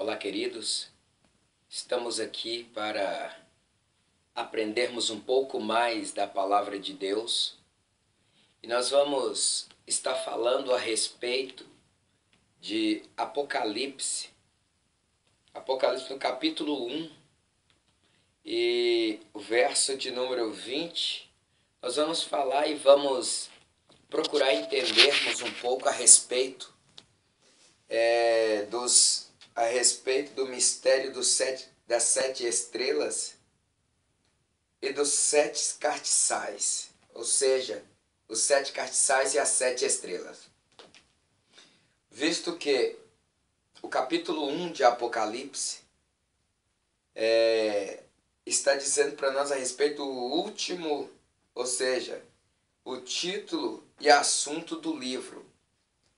Olá, queridos. Estamos aqui para aprendermos um pouco mais da palavra de Deus e nós vamos estar falando a respeito de Apocalipse. Apocalipse no capítulo 1 e o verso de número 20. Nós vamos falar e vamos procurar entendermos um pouco a respeito do mistério das 7 estrelas e dos 7 castiçais, ou seja, os 7 castiçais e as 7 estrelas. Visto que o capítulo 1 de Apocalipse está dizendo para nós a respeito do último, ou seja, o título e assunto do livro.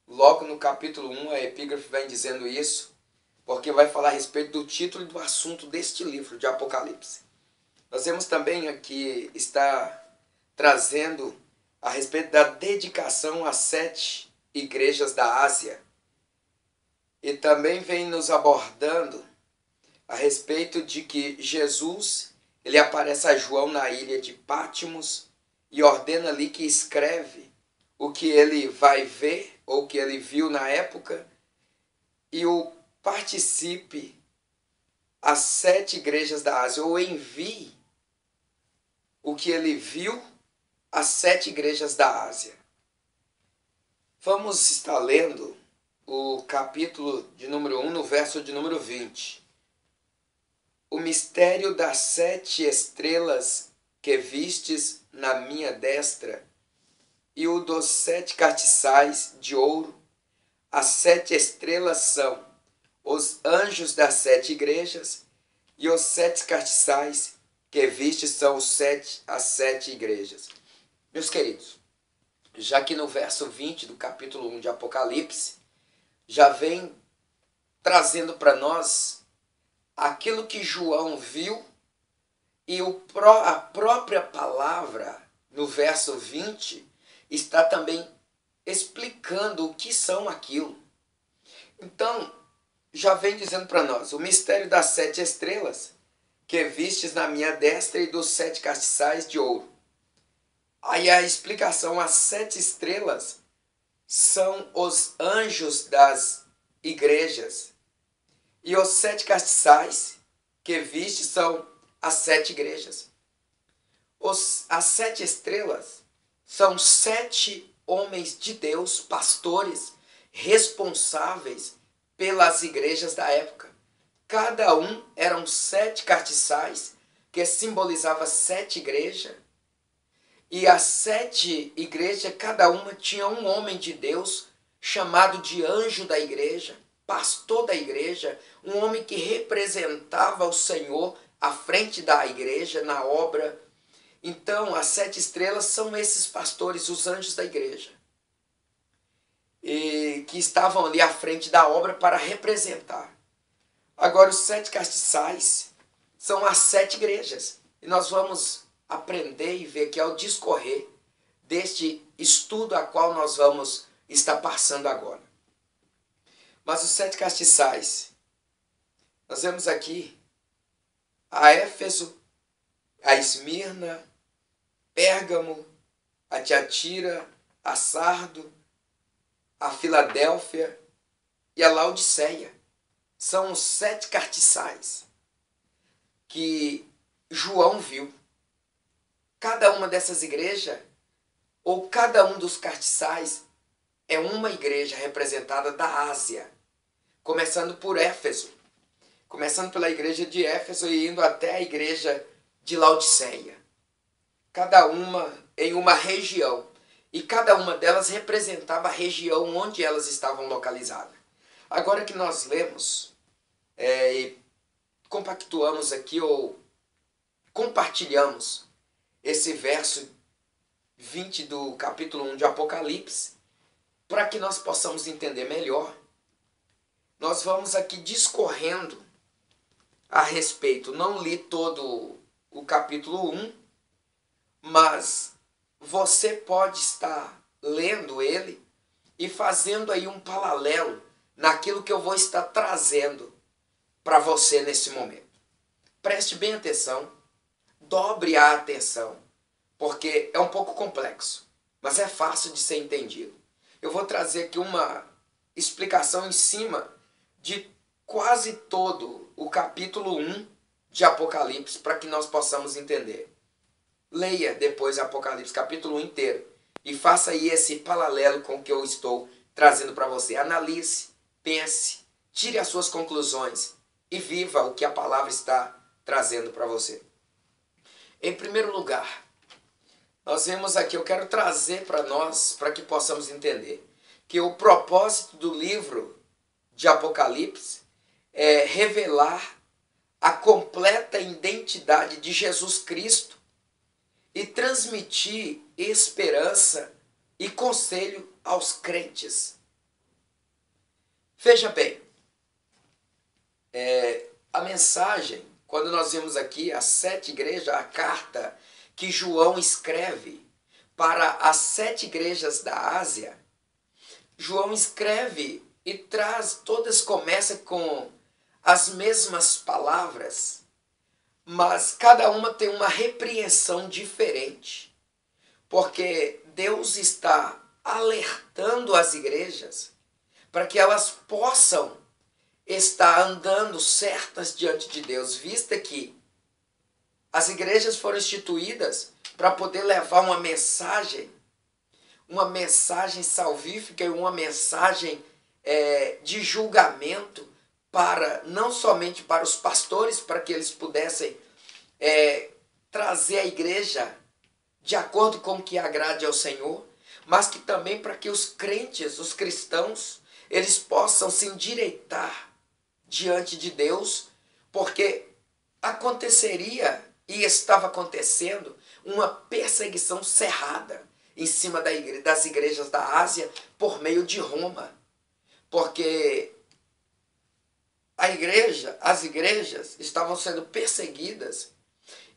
Logo no capítulo 1, a epígrafe vem dizendo isso, porque vai falar a respeito do título e do assunto deste livro de Apocalipse. Nós vemos também aqui, está trazendo a respeito da dedicação às 7 igrejas da Ásia. E também vem nos abordando a respeito de que Jesus, ele aparece a João na ilha de Patmos e ordena ali que escreve o que ele vai ver ou o que ele viu na época e o participe às 7 igrejas da Ásia, ou envie o que ele viu às 7 igrejas da Ásia. Vamos estar lendo o capítulo de número 1, no verso de número 20. O mistério das 7 estrelas que vistes na minha destra e o dos 7 castiçais de ouro. As 7 estrelas são os anjos das 7 igrejas e os 7 castiçais que vistes são as 7 igrejas. Meus queridos, já que no verso 20 do capítulo 1 de Apocalipse, já vem trazendo para nós aquilo que João viu e a própria palavra, no verso 20, está também explicando o que são aquilo. Então, já vem dizendo para nós, o mistério das 7 estrelas que vistes na minha destra e dos 7 castiçais de ouro. Aí a explicação, as 7 estrelas são os anjos das igrejas. E os 7 castiçais que viste são as 7 igrejas. As 7 estrelas são 7 homens de Deus, pastores, responsáveis pelas igrejas da época. Cada um eram 7 castiçais, que simbolizavam 7 igrejas. E as 7 igrejas, cada uma tinha um homem de Deus, chamado de anjo da igreja, pastor da igreja, um homem que representava o Senhor à frente da igreja, na obra. Então, as 7 estrelas são esses pastores, os anjos da igreja, e que estavam ali à frente da obra para representar. Agora, os 7 castiçais são as 7 igrejas. E nós vamos aprender e ver que ao discorrer deste estudo a qual nós vamos estar passando agora. Mas os 7 castiçais, nós vemos aqui a Éfeso, a Esmirna, Pérgamo, a Tiatira, a Sardo, a Filadélfia e a Laodiceia. São os 7 castiçais que João viu. Cada uma dessas igrejas, ou cada um dos castiçais, é uma igreja representada da Ásia. Começando por Éfeso. Começando pela igreja de Éfeso e indo até a igreja de Laodiceia. Cada uma em uma região. E cada uma delas representava a região onde elas estavam localizadas. Agora que nós lemos e compactuamos aqui, ou compartilhamos esse verso 20 do capítulo 1 de Apocalipse, para que nós possamos entender melhor, nós vamos aqui discorrendo a respeito. Não li todo o capítulo 1, mas você pode estar lendo ele e fazendo aí um paralelo naquilo que eu vou estar trazendo para você nesse momento. Preste bem atenção, dobre a atenção, porque é um pouco complexo, mas é fácil de ser entendido. Eu vou trazer aqui uma explicação em cima de quase todo o capítulo 1 de Apocalipse para que nós possamos entender. Leia depois Apocalipse capítulo 1 inteiro e faça aí esse paralelo com o que eu estou trazendo para você. Analise, pense, tire as suas conclusões e viva o que a palavra está trazendo para você. Em primeiro lugar, nós vemos aqui, eu quero trazer para nós, para que possamos entender, que o propósito do livro de Apocalipse é revelar a completa identidade de Jesus Cristo e transmitir esperança e conselho aos crentes. Veja bem, a mensagem, quando nós vemos aqui as 7 igrejas, a carta que João escreve para as 7 igrejas da Ásia, João escreve e traz, todas começam com as mesmas palavras, mas cada uma tem uma repreensão diferente, porque Deus está alertando as igrejas para que elas possam estar andando certas diante de Deus, vista que as igrejas foram instituídas para poder levar uma mensagem salvífica e uma mensagem de julgamento para não somente para os pastores, para que eles pudessem trazer a igreja de acordo com o que agrade ao Senhor, mas que também para que os crentes, os cristãos, eles possam se endireitar diante de Deus, porque aconteceria e estava acontecendo uma perseguição cerrada em cima das igrejas da Ásia por meio de Roma, porque as igrejas estavam sendo perseguidas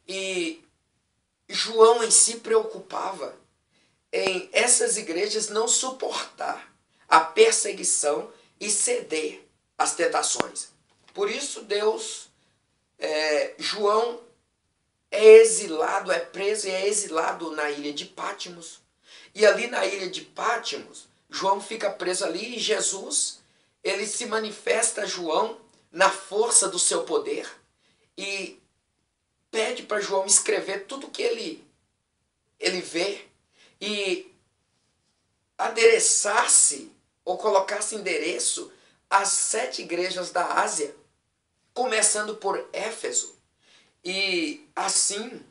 e João em si preocupava em essas igrejas não suportar a perseguição e ceder às tentações. Por isso João é exilado, é preso e é exilado na ilha de Pátimos. E ali na ilha de Pátimos, João fica preso ali e Jesus, ele se manifesta a João na força do seu poder e pede para João escrever tudo que ele vê e adereçar-se ou colocar-se endereço às 7 igrejas da Ásia, começando por Éfeso. E assim,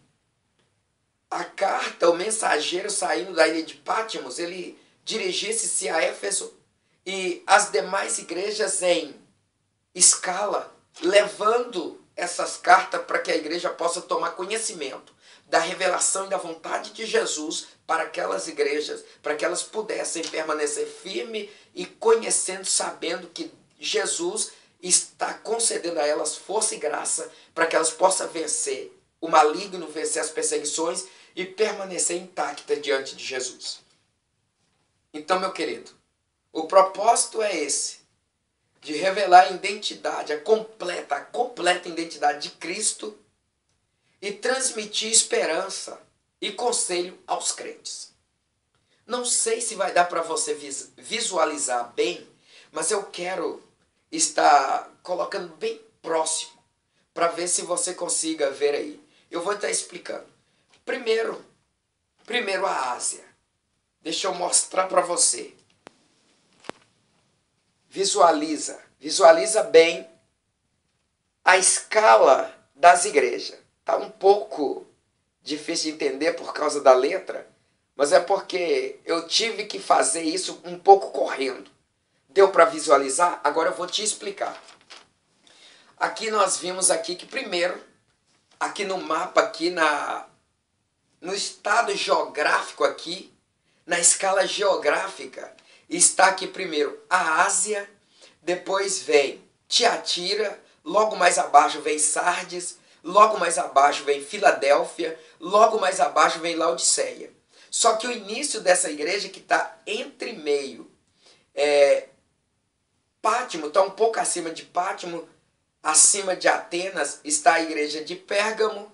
a carta, o mensageiro saindo da ilha de Pátimos, ele dirigisse-se a Éfeso e as demais igrejas em escala, levando essas cartas para que a igreja possa tomar conhecimento da revelação e da vontade de Jesus para aquelas igrejas, para que elas pudessem permanecer firme e conhecendo, sabendo que Jesus está concedendo a elas força e graça para que elas possam vencer o maligno, vencer as perseguições e permanecer intacta diante de Jesus. Então, meu querido, o propósito é esse, de revelar a identidade, a completa identidade de Cristo e transmitir esperança e conselho aos crentes. Não sei se vai dar para você visualizar bem, mas eu quero estar colocando bem próximo para ver se você consiga ver aí. Eu vou estar explicando. Primeiro a Ásia. Deixa eu mostrar para você. Visualiza bem a escala das igrejas. Está um pouco difícil de entender por causa da letra, mas é porque eu tive que fazer isso um pouco correndo. Deu para visualizar? Agora eu vou te explicar. Aqui nós vimos aqui que primeiro, aqui no mapa, aqui no estado geográfico aqui, na escala geográfica, está aqui primeiro a Ásia, depois vem Tiatira, logo mais abaixo vem Sardes, logo mais abaixo vem Filadélfia, logo mais abaixo vem Laodiceia. Só que o início dessa igreja que está entre meio, Pátimo, está um pouco acima de Pátimo, acima de Atenas está a igreja de Pérgamo,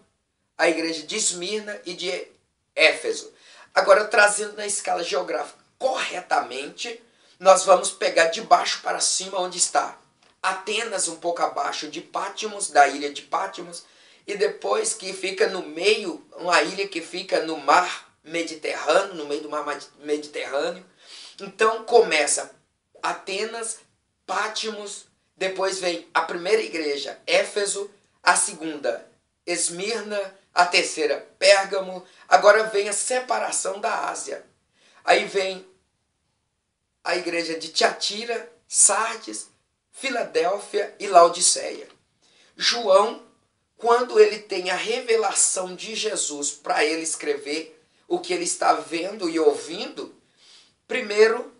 a igreja de Esmirna e de Éfeso. Agora, trazendo na escala geográfica corretamente, nós vamos pegar de baixo para cima onde está Atenas, um pouco abaixo de Patmos, da ilha de Patmos, e depois que fica no meio, uma ilha que fica no mar Mediterrâneo, no meio do mar Mediterrâneo. Então começa Atenas, Patmos, depois vem a primeira igreja, Éfeso, a segunda, Esmirna, a terceira, Pérgamo. Agora vem a separação da Ásia. Aí vem a igreja de Tiatira, Sardes, Filadélfia e Laodiceia. João, quando ele tem a revelação de Jesus para ele escrever o que ele está vendo e ouvindo, primeiro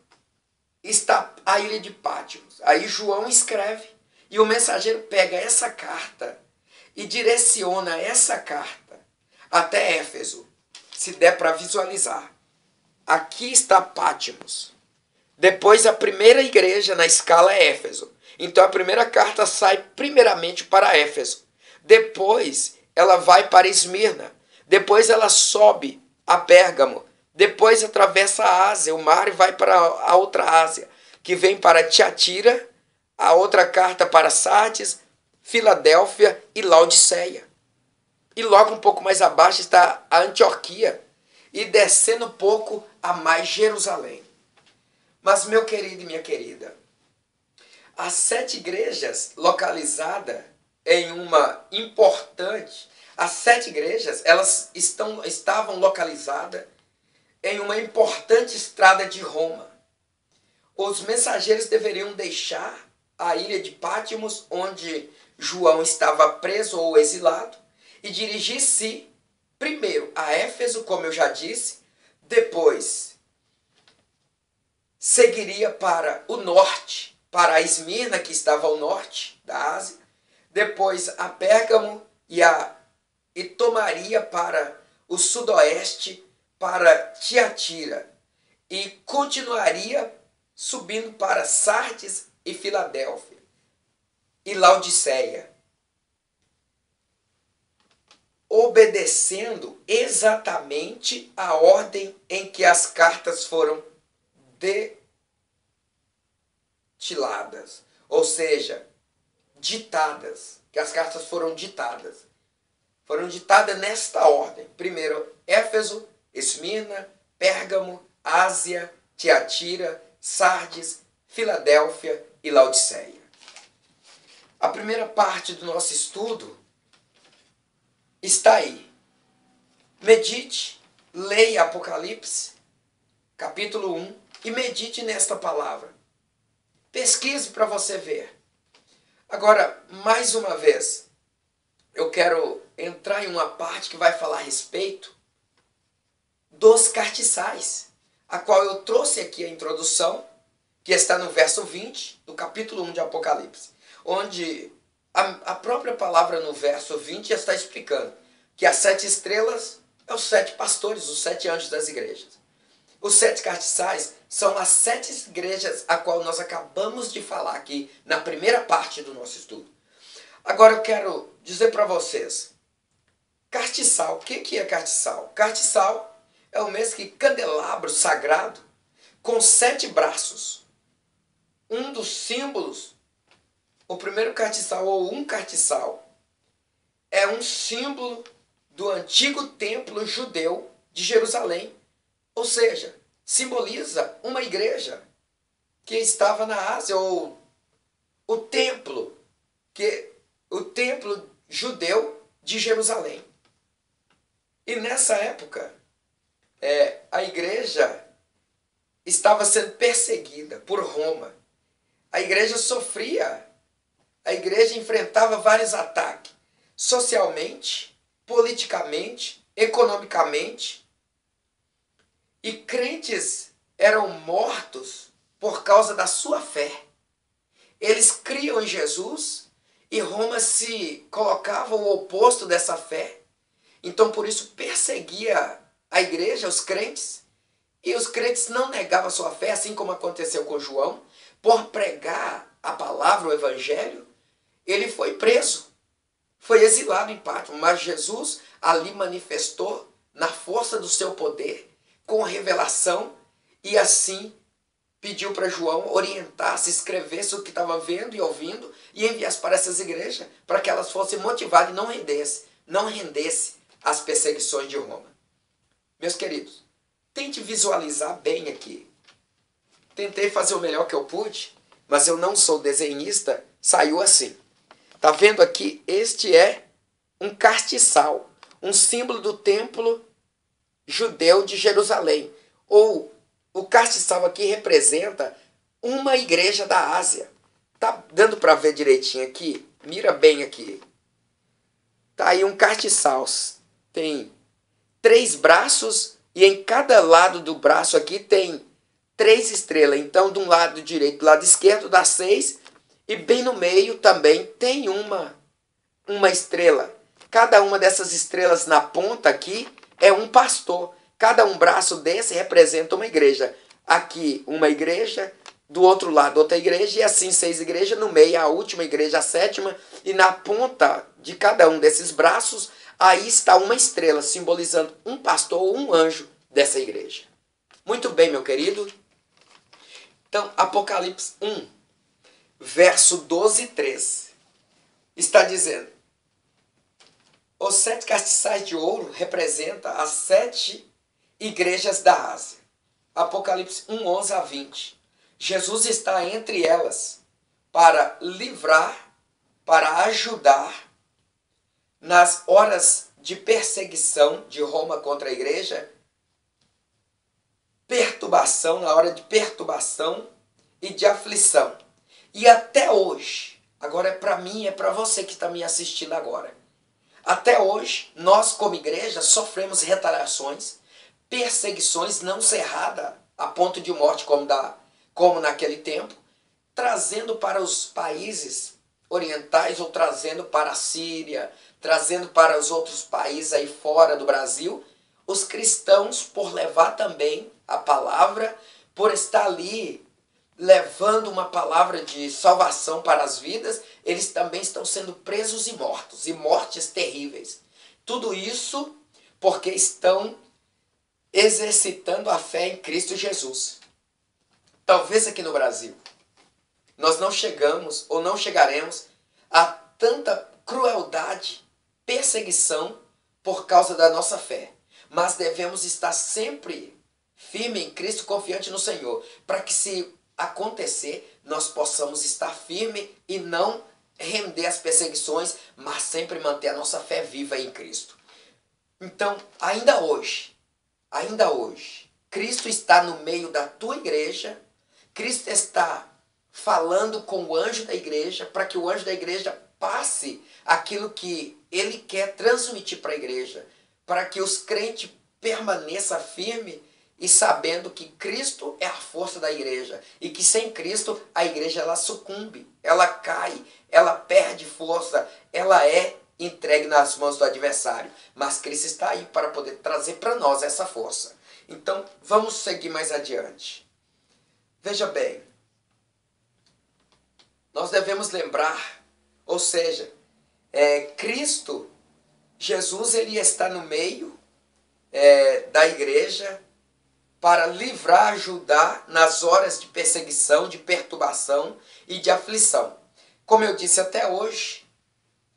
está a ilha de Patmos. Aí João escreve e o mensageiro pega essa carta e direciona essa carta até Éfeso, se der para visualizar. Aqui está Patmos. Depois a primeira igreja na escala é Éfeso. Então a primeira carta sai primeiramente para Éfeso. Depois ela vai para Esmirna. Depois ela sobe a Pérgamo. Depois atravessa a Ásia, o mar, e vai para a outra Ásia, que vem para Tiatira, a outra carta para Sardes, Filadélfia e Laodiceia. E logo um pouco mais abaixo está a Antioquia, e descendo um pouco a mais Jerusalém. Mas, meu querido e minha querida, as 7 igrejas localizadas em uma importante... As 7 igrejas, elas estavam localizadas em uma importante estrada de Roma. Os mensageiros deveriam deixar a ilha de Patmos, onde João estava preso ou exilado, e dirigir-se primeiro a Éfeso, como eu já disse, depois seguiria para o norte, para a Esmirna, que estava ao norte da Ásia, depois a Pérgamo e tomaria para o sudoeste, para Tiatira, e continuaria subindo para Sardes e Filadélfia e Laodiceia, obedecendo exatamente a ordem em que as cartas foram destiladas, ou seja, ditadas, que as cartas foram ditadas. Foram ditadas nesta ordem. Primeiro, Éfeso, Esmirna, Pérgamo, Ásia, Tiatira, Sardes, Filadélfia e Laodiceia. A primeira parte do nosso estudo está aí. Medite, leia Apocalipse, capítulo 1, e medite nesta palavra. Pesquise para você ver. Agora, mais uma vez, eu quero entrar em uma parte que vai falar a respeito dos cartiçais, a qual eu trouxe aqui a introdução, que está no verso 20 do capítulo 1 de Apocalipse, onde a própria palavra no verso 20 já está explicando que as 7 estrelas são os 7 pastores, os 7 anjos das igrejas. Os 7 cartiçais são as 7 igrejas a qual nós acabamos de falar aqui na primeira parte do nosso estudo. Agora eu quero dizer para vocês, castiçal, o que é castiçal? Castiçal é o mesmo que candelabro sagrado com 7 braços. Um dos símbolos, o primeiro castiçal ou um castiçal, é um símbolo do antigo templo judeu de Jerusalém. Ou seja, simboliza uma igreja que estava na Ásia, ou o templo judeu de Jerusalém. E nessa época, a igreja estava sendo perseguida por Roma. A igreja sofria, a igreja enfrentava vários ataques, socialmente, politicamente, economicamente. E crentes eram mortos por causa da sua fé. Eles criam em Jesus e Roma se colocava o oposto dessa fé. Então, por isso, perseguia a igreja, os crentes. E os crentes não negavam a sua fé, assim como aconteceu com João, por pregar a palavra, o evangelho. ele foi preso, foi exilado em Patmos, mas Jesus ali manifestou na força do seu poder, com revelação, e assim pediu para João orientasse, escrevesse o que estava vendo e ouvindo e enviasse para essas igrejas, para que elas fossem motivadas e não rendesse às perseguições de Roma. Meus queridos, tente visualizar bem aqui. Tentei fazer o melhor que eu pude, mas eu não sou desenhista, saiu assim. Tá vendo aqui? Este é um castiçal, um símbolo do templo judeu de Jerusalém. Ou o castiçal aqui representa uma igreja da Ásia. Tá dando para ver direitinho aqui? Mira bem aqui. Tá aí um castiçal. Tem 3 braços e em cada lado do braço aqui tem 3 estrelas. Então, de um lado direito, do lado esquerdo dá 6 e bem no meio também tem uma estrela. Cada uma dessas estrelas na ponta aqui é um pastor. Cada um braço desse representa uma igreja. Aqui uma igreja, do outro lado outra igreja, e assim 6 igrejas, no meio a última igreja, a 7ª, e na ponta de cada um desses braços, aí está uma estrela, simbolizando um pastor ou um anjo dessa igreja. Muito bem, meu querido. Então, Apocalipse 1, verso 12 e 13, está dizendo: os 7 castiçais de ouro representam as 7 igrejas da Ásia. Apocalipse 1, 11 a 20. Jesus está entre elas para livrar, para ajudar nas horas de perseguição de Roma contra a igreja, perturbação, na hora de perturbação e de aflição. E até hoje, agora é para mim, é para você que está me assistindo agora. Até hoje, nós como igreja sofremos retaliações, perseguições não cerrada a ponto de morte como naquele tempo, trazendo para os países orientais ou trazendo para a Síria, trazendo para os outros países aí fora do Brasil, os cristãos por levar também a palavra, por estar ali levando uma palavra de salvação para as vidas, eles também estão sendo presos e mortos, e mortes terríveis. Tudo isso porque estão exercitando a fé em Cristo Jesus. Talvez aqui no Brasil nós não chegamos ou não chegaremos a tanta crueldade, perseguição por causa da nossa fé. Mas devemos estar sempre firme em Cristo, confiante no Senhor, para que se acontecer, nós possamos estar firme e não render as perseguições, mas sempre manter a nossa fé viva em Cristo. Então, ainda hoje, Cristo está no meio da tua igreja, Cristo está falando com o anjo da igreja, para que o anjo da igreja passe aquilo que ele quer transmitir para a igreja, para que os crentes permaneçam firmes e sabendo que Cristo é a força da igreja e que sem Cristo a igreja ela sucumbe, ela cai, ela perde força, ela é entregue nas mãos do adversário. Mas Cristo está aí para poder trazer para nós essa força. Então vamos seguir mais adiante. Veja bem, nós devemos lembrar, ou seja, Cristo, Jesus, ele está no meio da igreja para livrar, ajudar nas horas de perseguição, de perturbação e de aflição. Como eu disse, até hoje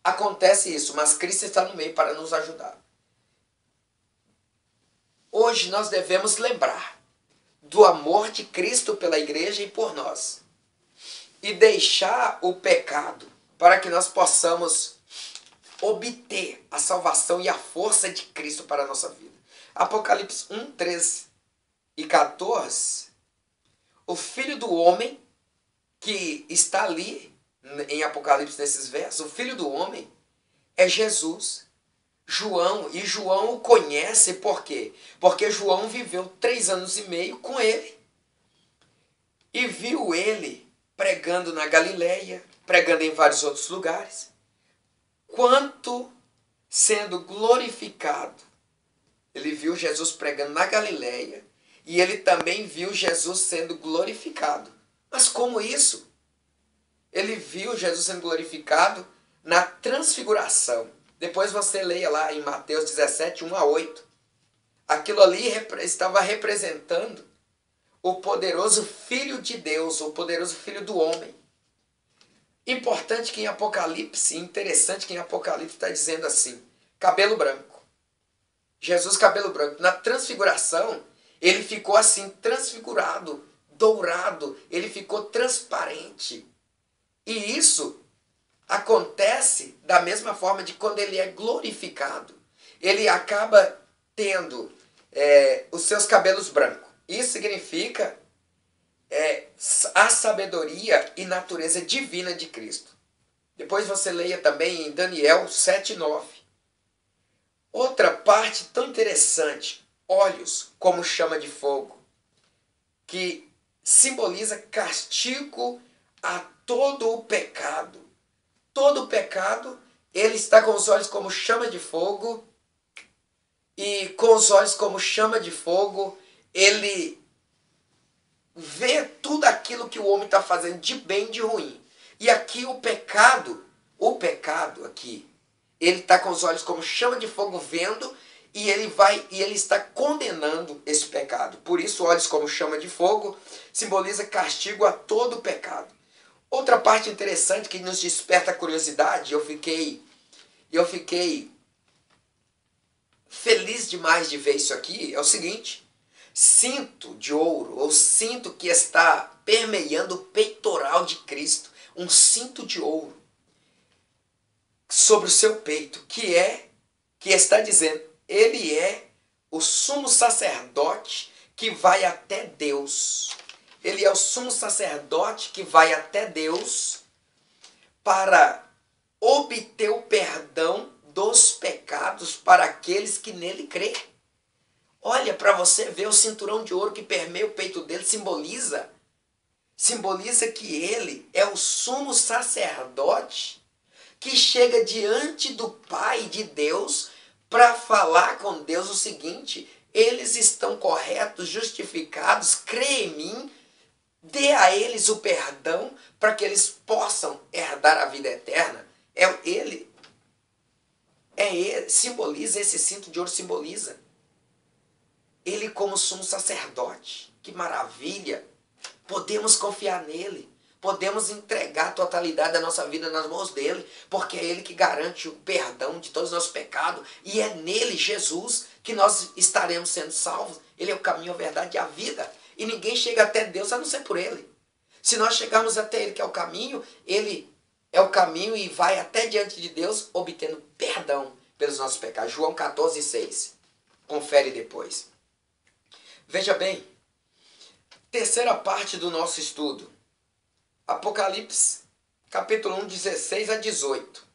acontece isso, mas Cristo está no meio para nos ajudar. Hoje nós devemos lembrar do amor de Cristo pela igreja e por nós. E deixar o pecado para que nós possamos obter a salvação e a força de Cristo para a nossa vida. Apocalipse 1, 13 e 14, o Filho do Homem, que está ali em Apocalipse nesses versos, o Filho do Homem é Jesus. João o conhece por quê? Porque João viveu 3 anos e meio com ele. E viu ele pregando na Galileia, pregando em vários outros lugares. Quanto sendo glorificado. Ele viu Jesus pregando na Galileia e ele também viu Jesus sendo glorificado. Mas como isso? ele viu Jesus sendo glorificado na transfiguração. Depois você leia lá em Mateus 17, 1 a 8. Aquilo ali estava representando o poderoso Filho de Deus, o poderoso Filho do homem. Importante que em Apocalipse, interessante que em Apocalipse está dizendo assim, cabelo branco. Jesus cabelo branco. Na transfiguração, ele ficou assim, transfigurado, dourado, ele ficou transparente. E isso acontece da mesma forma de quando ele é glorificado. Ele acaba tendo os seus cabelos brancos. Isso significa a sabedoria e natureza divina de Cristo. Depois você leia também em Daniel 7:9. Outra parte tão interessante, olhos como chama de fogo, que simboliza castigo a todo o pecado. Todo o pecado, ele está com os olhos como chama de fogo, e com os olhos como chama de fogo, ele vê tudo aquilo que o homem está fazendo de bem e de ruim. E aqui o pecado aqui, ele está com os olhos como chama de fogo vendo, e ele está condenando esse pecado. Por isso, olhos como chama de fogo simboliza castigo a todo o pecado. Outra parte interessante que nos desperta a curiosidade, eu fiquei feliz demais de ver isso aqui, é o seguinte: cinto de ouro, ou cinto que está permeando o peitoral de Cristo, um cinto de ouro sobre o seu peito, que está dizendo, ele é o sumo sacerdote que vai até Deus. Ele é o sumo sacerdote que vai até Deus para obter o perdão dos pecados para aqueles que nele crê. Olha, para você ver, o cinturão de ouro que permeia o peito dele simboliza que ele é o sumo sacerdote que chega diante do Pai de Deus para falar com Deus o seguinte: eles estão corretos, justificados, crê em mim, dê a eles o perdão para que eles possam herdar a vida eterna. Simboliza, esse cinto de ouro simboliza ele como sumo sacerdote. Que maravilha! Podemos confiar nele. Podemos entregar a totalidade da nossa vida nas mãos dele, porque é ele que garante o perdão de todos os nossos pecados, e é nele, Jesus, que nós estaremos sendo salvos. Ele é o caminho, a verdade e a vida, e ninguém chega até Deus a não ser por ele. Se nós chegarmos até ele, que é o caminho, ele é o caminho e vai até diante de Deus, obtendo perdão pelos nossos pecados. João 14:6. Confere depois. Veja bem, terceira parte do nosso estudo. Apocalipse, capítulo 1, 16 a 18.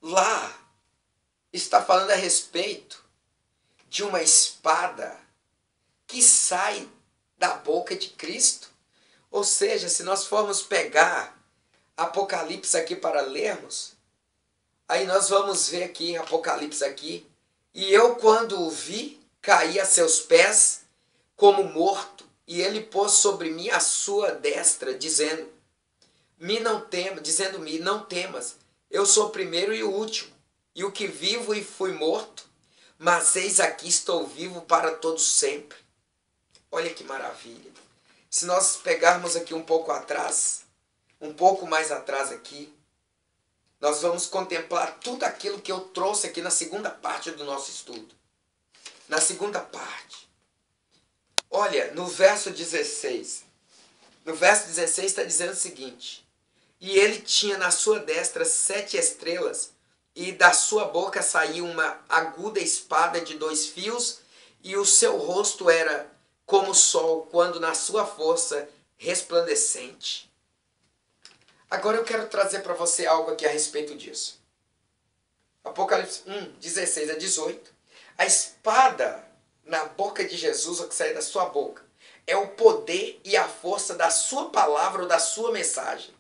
Lá está falando a respeito de uma espada que sai da boca de Cristo. Ou seja, se nós formos pegar Apocalipse aqui para lermos, aí nós vamos ver aqui em Apocalipse aqui, e eu quando o vi, caí a seus pés como morto, e ele pôs sobre mim a sua destra, dizendo-me, não temas, eu sou o primeiro e o último, e o que vivo e fui morto, mas eis aqui estou vivo para todos sempre. Olha que maravilha. Se nós pegarmos aqui um pouco atrás, um pouco mais atrás aqui, nós vamos contemplar tudo aquilo que eu trouxe aqui na segunda parte do nosso estudo. Na segunda parte. Olha, no verso 16. No verso 16 está dizendo o seguinte: e ele tinha na sua destra 7 estrelas, e da sua boca saía uma aguda espada de 2 fios, e o seu rosto era como o sol, quando na sua força resplandecente. Agora eu quero trazer para você algo aqui a respeito disso. Apocalipse 1, 16 a 18. A espada na boca de Jesus, o que sai da sua boca, é o poder e a força da sua palavra ou da sua mensagem.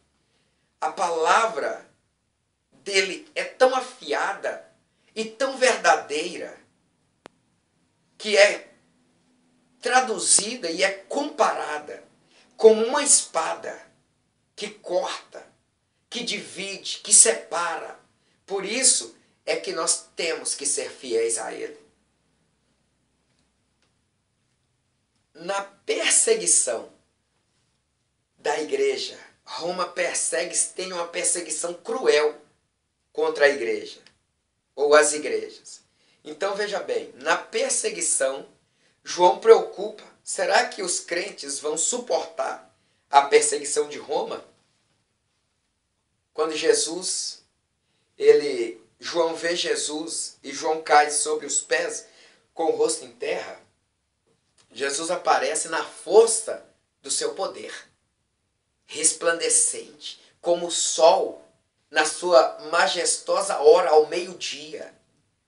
A palavra dele é tão afiada e tão verdadeira que é traduzida e é comparada como uma espada. que corta, que divide, que separa. Por isso é que nós temos que ser fiéis a Ele. Na perseguição da igreja, Roma tem uma perseguição cruel contra a igreja, ou as igrejas. Então veja bem, na perseguição, João preocupa, será que os crentes vão suportar a perseguição de Roma? Quando João vê Jesus e João cai sobre os pés com o rosto em terra, Jesus aparece na força do seu poder, resplandecente, como o sol na sua majestosa hora ao meio-dia,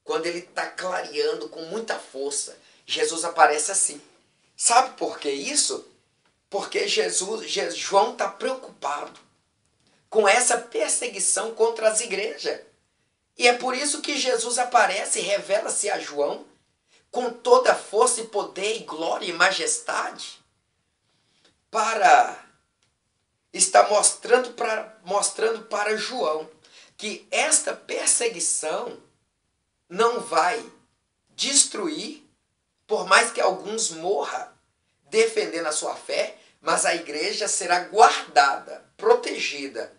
quando ele está clareando com muita força. Jesus aparece assim. Sabe por que isso? Porque João está preocupado com essa perseguição contra as igrejas. E é por isso que Jesus aparece e revela-se a João com toda a força e poder e glória e majestade, para estar mostrando para João que esta perseguição não vai destruir, por mais que alguns morram defendendo a sua fé, mas a igreja será guardada, protegida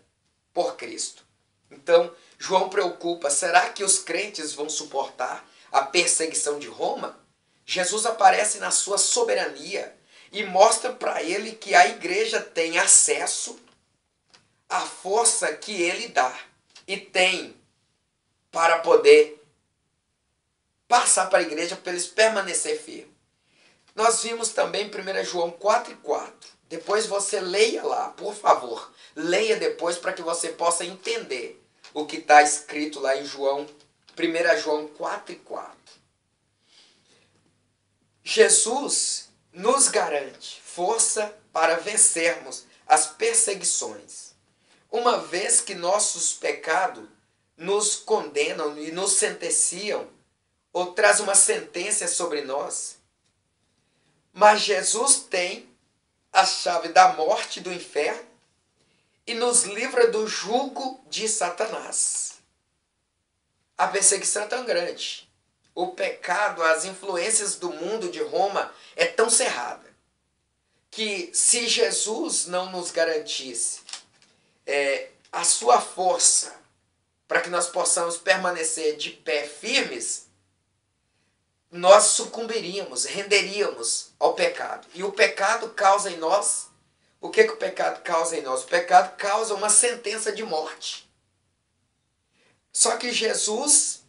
por Cristo. Então, João preocupa, será que os crentes vão suportar a perseguição de Roma? Jesus aparece na sua soberania e mostra para ele que a igreja tem acesso à força que ele dá e tem para poder passar para a igreja, para eles permanecer firmes. Nós vimos também 1 João 4:4. Depois você leia lá, por favor. Leia depois para que você possa entender o que está escrito lá em 1 João 4:4. Jesus nos garante força para vencermos as perseguições. Uma vez que nossos pecados nos condenam e nos sentenciam, ou traz uma sentença sobre nós, mas Jesus tem a chave da morte e do inferno e nos livra do jugo de Satanás. A perseguição é tão grande, o pecado, as influências do mundo de Roma é tão cerrada, que se Jesus não nos garantisse a sua força para que nós possamos permanecer de pé firmes, nós sucumbiríamos, renderíamos ao pecado. E o pecado causa em nós, o que o pecado causa em nós? O pecado causa uma sentença de morte. Só que Jesus,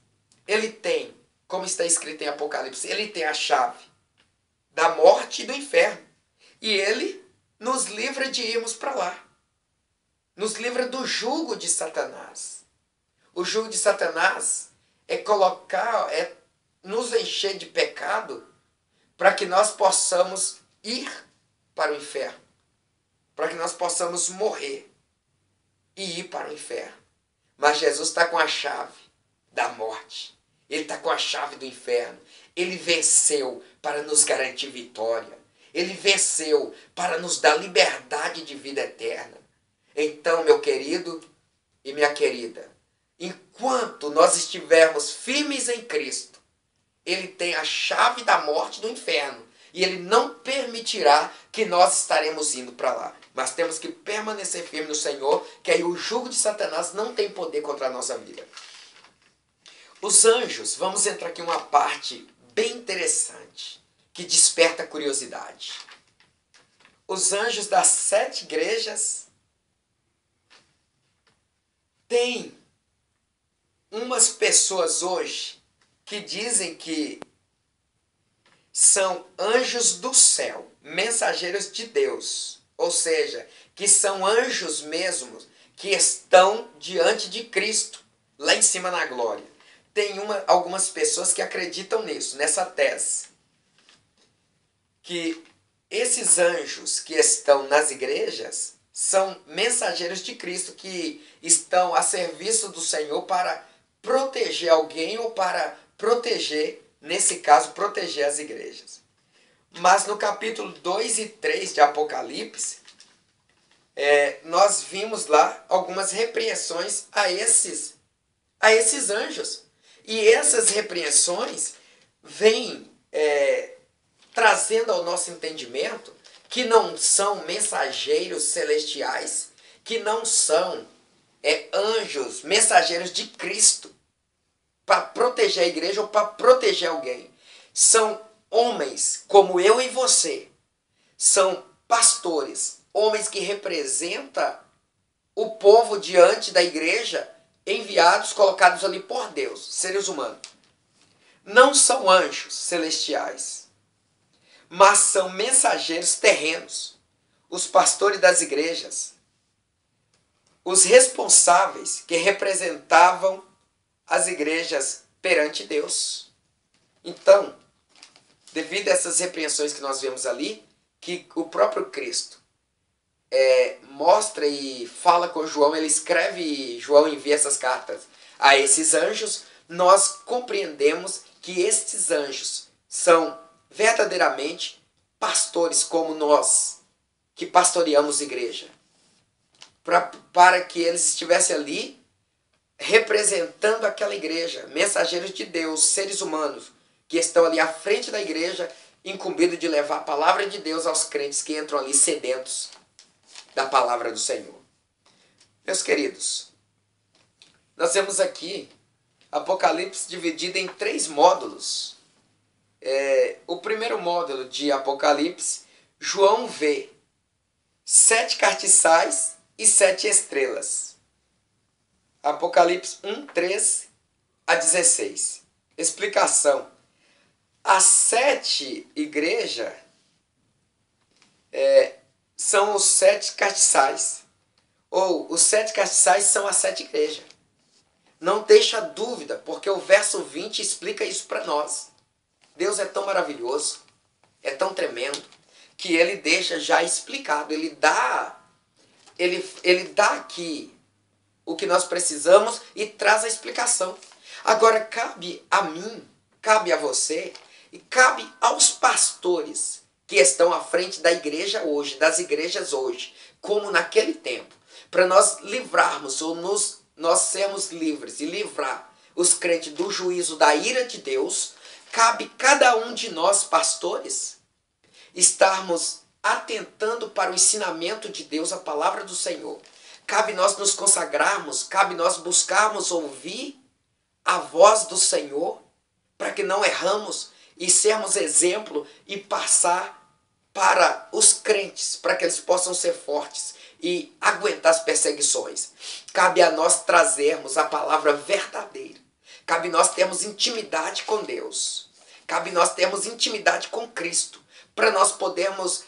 ele tem, como está escrito em Apocalipse, ele tem a chave da morte e do inferno. E ele nos livra de irmos para lá. Nos livra do jugo de Satanás. O jugo de Satanás é nos encher de pecado para que nós possamos ir para o inferno. Para que nós possamos morrer e ir para o inferno. Mas Jesus está com a chave da morte. Ele está com a chave do inferno. Ele venceu para nos garantir vitória. Ele venceu para nos dar liberdade de vida eterna. Então, meu querido e minha querida, enquanto nós estivermos firmes em Cristo, ele tem a chave da morte e do inferno. E ele não permitirá que nós estaremos indo para lá. Mas temos que permanecer firmes no Senhor, que aí o jugo de Satanás não tem poder contra a nossa vida. Os anjos, vamos entrar aqui em uma parte bem interessante, que desperta curiosidade. Os anjos das 7 igrejas têm umas pessoas hoje que dizem que são anjos do céu, mensageiros de Deus. Ou seja, que são anjos mesmos que estão diante de Cristo, lá em cima na glória. Tem algumas pessoas que acreditam nisso, nessa tese. Que esses anjos que estão nas igrejas são mensageiros de Cristo, que estão a serviço do Senhor para proteger alguém ou para proteger, nesse caso, proteger as igrejas. Mas no capítulo 2 e 3 de Apocalipse, nós vimos lá algumas repreensões a esses anjos. E essas repreensões vêm trazendo ao nosso entendimento que não são mensageiros celestiais, que não são anjos, mensageiros de Cristo, para proteger a igreja ou para proteger alguém. São homens como eu e você. São pastores, homens que representam o povo diante da igreja, enviados, colocados ali por Deus, seres humanos. Não são anjos celestiais, mas são mensageiros terrenos, os pastores das igrejas, os responsáveis que representavam as igrejas perante Deus. Então, devido a essas repreensões que nós vemos ali, que o próprio Cristo mostra e fala com João, ele escreve, João envia essas cartas a esses anjos, nós compreendemos que estes anjos são verdadeiramente pastores como nós, que pastoreamos igreja. Para que eles estivessem ali representando aquela igreja, mensageiros de Deus, seres humanos, que estão ali à frente da igreja, incumbidos de levar a palavra de Deus aos crentes que entram ali sedentos da palavra do Senhor. Meus queridos, nós temos aqui Apocalipse dividido em 3 módulos. O primeiro módulo de Apocalipse, João vê 7 castiçais e 7 estrelas. Apocalipse 1, 3 a 16. Explicação. As 7 igrejas são os 7 castiçais. Ou os 7 castiçais são as 7 igrejas. Não deixa dúvida, porque o verso 20 explica isso para nós. Deus é tão maravilhoso, é tão tremendo, que ele deixa já explicado. Ele dá aqui o que nós precisamos e traz a explicação. Agora, cabe a mim, cabe a você e cabe aos pastores que estão à frente da igreja hoje, das igrejas hoje, como naquele tempo, para nós livrarmos ou nós sermos livres e livrar os crentes do juízo da ira de Deus. Cabe cada um de nós, pastores, estarmos atentando para o ensinamento de Deus, a palavra do Senhor. Cabe nós nos consagrarmos, cabe nós buscarmos ouvir a voz do Senhor, para que não erramos e sermos exemplo e passar para os crentes, para que eles possam ser fortes e aguentar as perseguições. Cabe a nós trazermos a palavra verdadeira. Cabe nós termos intimidade com Deus. Cabe nós termos intimidade com Cristo, para nós podermos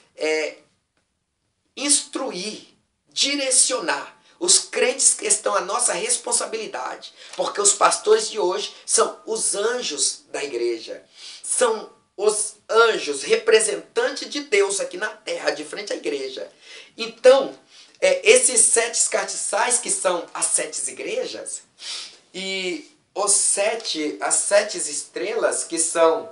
instruir, direcionar os crentes que estão à nossa responsabilidade. Porque os pastores de hoje são os anjos da igreja. São os anjos representantes de Deus aqui na terra, de frente à igreja. Então, esses 7 castiçais, que são as 7 igrejas, e as 7 estrelas, que são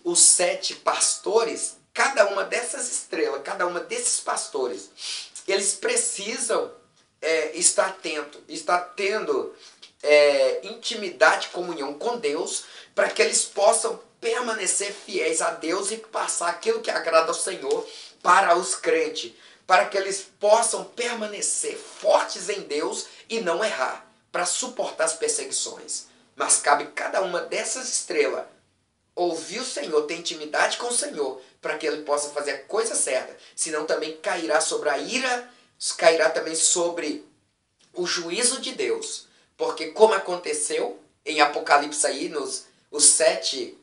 os 7 pastores, cada uma dessas estrelas, cada uma desses pastores, eles precisam estar atento, estar tendo intimidade, comunhão com Deus, para que eles possam permanecer fiéis a Deus e passar aquilo que agrada ao Senhor para os crentes, para que eles possam permanecer fortes em Deus e não errar, para suportar as perseguições. Mas cabe cada uma dessas estrelas ouvir o Senhor, ter intimidade com o Senhor, para que ele possa fazer a coisa certa. Senão também cairá sobre a ira, cairá também sobre o juízo de Deus. Porque como aconteceu em Apocalipse aí, nos 7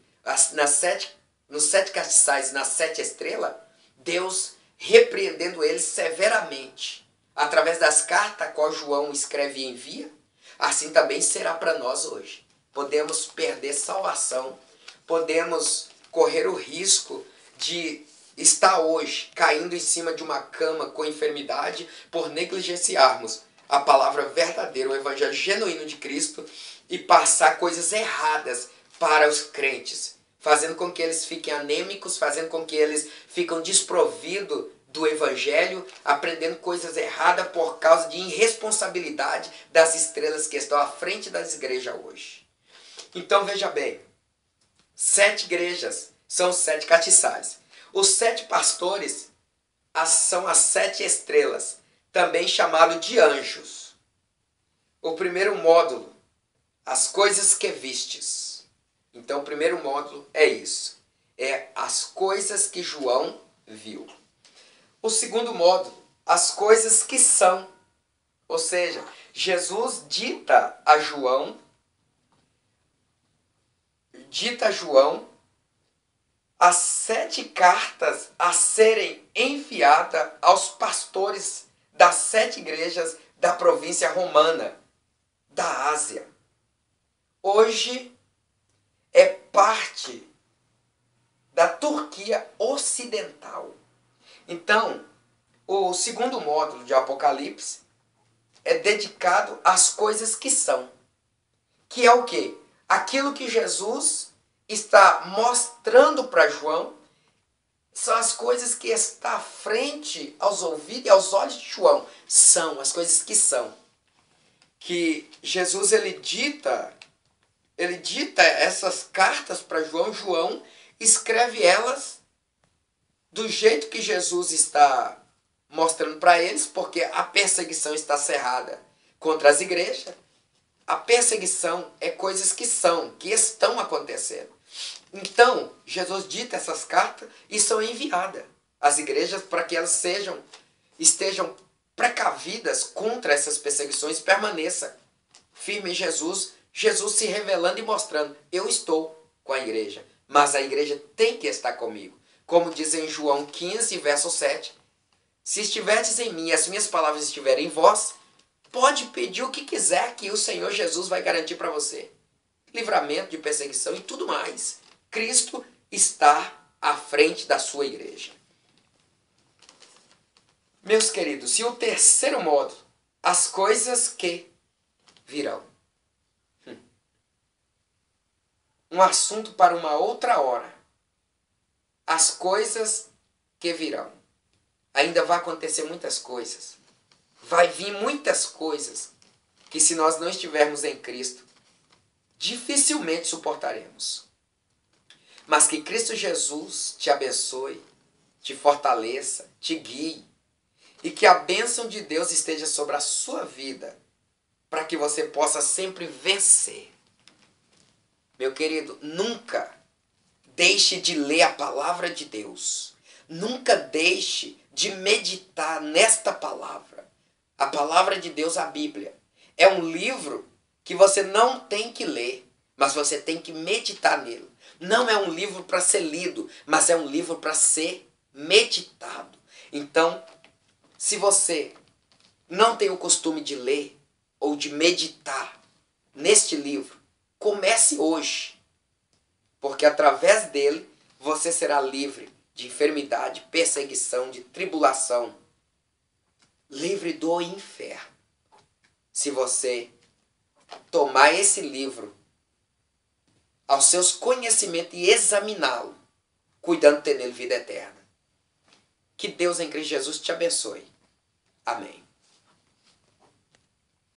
castiçais e nas 7 estrelas, Deus repreendendo eles severamente, através das cartas a qual João escreve e envia, assim também será para nós hoje. Podemos perder salvação, podemos correr o risco de estar hoje caindo em cima de uma cama com enfermidade por negligenciarmos a palavra verdadeira, o evangelho genuíno de Cristo, e passar coisas erradas para os crentes, fazendo com que eles fiquem anêmicos, fazendo com que eles fiquem desprovidos do evangelho, aprendendo coisas erradas por causa de irresponsabilidade das estrelas que estão à frente das igrejas hoje. Então veja bem, 7 igrejas são os 7 castiçais. Os 7 pastores são as 7 estrelas, também chamado de anjos. O primeiro módulo, as coisas que vistes. Então o primeiro módulo é isso, é as coisas que João viu. O segundo módulo, as coisas que são. Ou seja, Jesus dita a João as 7 cartas a serem enviadas aos pastores das 7 igrejas da província romana, da Ásia. Hoje é parte da Turquia Ocidental. Então, o segundo módulo de Apocalipse é dedicado às coisas que são. Que é o quê? Aquilo que Jesus está mostrando para João são as coisas que estão à frente aos ouvidos e aos olhos de João. São as coisas que são. Que Jesus ele dita essas cartas para João. João escreve elas do jeito que Jesus está mostrando para eles, porque a perseguição está cerrada contra as igrejas. A perseguição é coisas que são, que estão acontecendo. Então, Jesus dita essas cartas e são enviadas às igrejas para que elas estejam precavidas contra essas perseguições e permaneçam firme em Jesus, Jesus se revelando e mostrando, eu estou com a igreja, mas a igreja tem que estar comigo. Como diz em João 15, verso 7, se estiverdes em mim e as minhas palavras estiverem em vós, pode pedir o que quiser que o Senhor Jesus vai garantir para você. Livramento de perseguição e tudo mais. Cristo está à frente da sua igreja. Meus queridos, e o terceiro módulo, as coisas que virão. Um assunto para uma outra hora. As coisas que virão. Ainda vai acontecer muitas coisas. Vai vir muitas coisas que se nós não estivermos em Cristo, dificilmente suportaremos. Mas que Cristo Jesus te abençoe, te fortaleça, te guie e que a bênção de Deus esteja sobre a sua vida para que você possa sempre vencer. Meu querido, nunca deixe de ler a palavra de Deus. Nunca deixe de meditar nesta palavra. A palavra de Deus, a Bíblia, é um livro que você não tem que ler, mas você tem que meditar nele. Não é um livro para ser lido, mas é um livro para ser meditado. Então, se você não tem o costume de ler ou de meditar neste livro, comece hoje, porque através dele você será livre de enfermidade, perseguição, de tribulação, livre do inferno. Se você tomar esse livro aos seus conhecimentos e examiná-lo, cuidando de ter nele vida eterna. Que Deus em Cristo Jesus te abençoe. Amém.